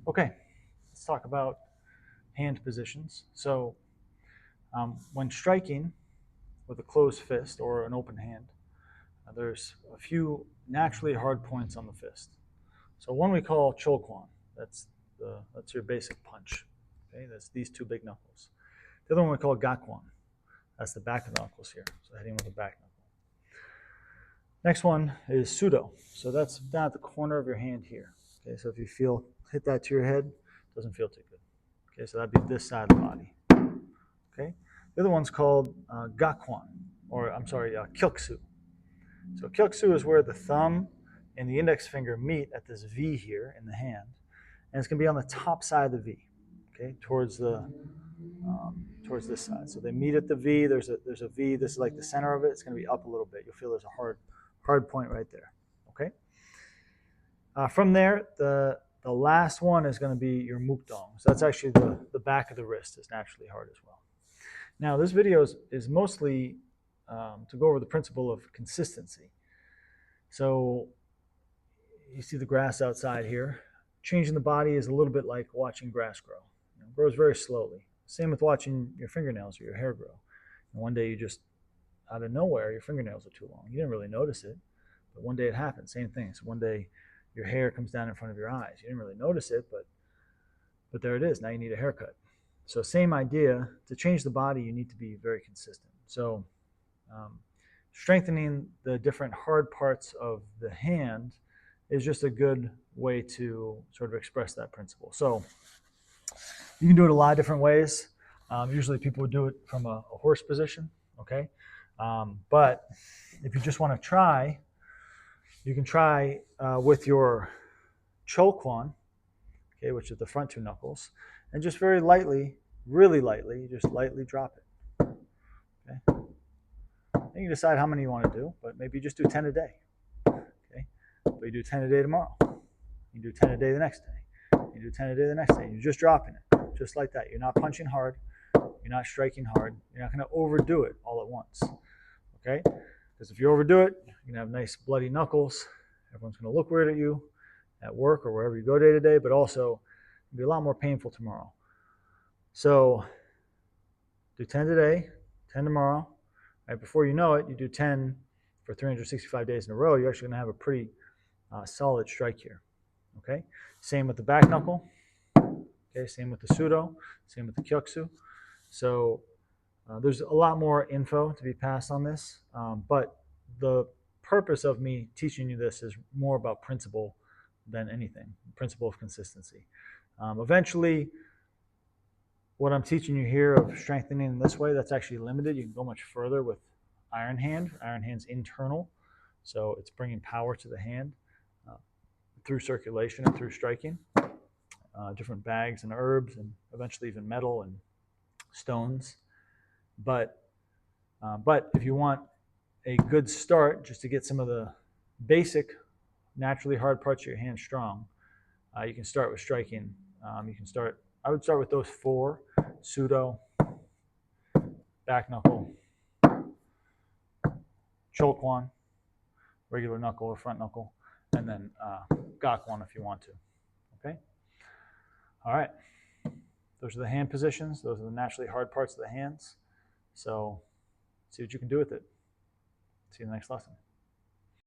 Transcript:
Okay, let's talk about hand positions. So when striking with a closed fist or an open hand, there's a few naturally hard points on the fist. So one we call cholquan. That's your basic punch. Okay, that's these two big knuckles. The other one we call gakwan. That's the back of the knuckles here. So hitting with the back knuckle. Next one is pseudo. So that's down at the corner of your hand here. Okay, so if you hit that to your head, it doesn't feel too good. Okay, so that'd be this side of the body. Okay, the other one's called gakwan, or I'm sorry, kyoksu. So kyoksu is where the thumb and the index finger meet at this V here in the hand, and it's going to be on the top side of the V, okay, towards this side. So they meet at the V. There's a V. This is like the center of it. It's going to be up a little bit. You'll feel there's a hard point right there. Okay. From there, the last one is going to be your mukdong. So that's actually the back of the wrist is naturally hard as well. Now, this video is mostly to go over the principle of consistency. So you see the grass outside here. Changing the body is a little bit like watching grass grow. It grows very slowly. Same with watching your fingernails or your hair grow. And one day you just, out of nowhere, your fingernails are too long. You didn't really notice it, but one day it happened. Same thing. So one day your hair comes down in front of your eyes. You didn't really notice it, but there it is. Now you need a haircut. So same idea. To change the body, you need to be very consistent. So strengthening the different hard parts of the hand is just a good way to sort of express that principle. So you can do it a lot of different ways. Usually people would do it from a horse position, okay? But if you just want to try, you can try with your cholquan, okay, which is the front two knuckles, and just very lightly, really lightly, just lightly drop it, okay? And you can decide how many you want to do, but maybe you just do 10 a day, okay? But you do 10 a day tomorrow. You do 10 a day the next day. You do 10 a day the next day. You're just dropping it, just like that. You're not punching hard. You're not striking hard. You're not going to overdo it all at once, okay? Because if you overdo it, you're going to have nice bloody knuckles. Everyone's going to look weird at you at work or wherever you go day to day, but also it'll be a lot more painful tomorrow. So do 10 today, 10 tomorrow. Right before you know it, you do 10 for 365 days in a row. You're actually going to have a pretty solid strike here. Okay. Same with the back knuckle. Okay. Same with the pseudo. Same with the kyoksu. So there's a lot more info to be passed on this, but the purpose of me teaching you this is more about principle than anything. Principle of consistency. Eventually, what I'm teaching you here of strengthening in this way, that's actually limited. You can go much further with iron hand. Iron hand's internal, so it's bringing power to the hand through circulation and through striking. Different bags and herbs, and eventually even metal and stones. But if you want a good start, just to get some of the basic, naturally hard parts of your hand strong, you can start with striking. I would start with those four: pseudo, back knuckle, cholquan, regular knuckle or front knuckle, and then gakwan if you want to. Okay? All right. Those are the hand positions. Those are the naturally hard parts of the hands. So see what you can do with it. See you in the next lesson.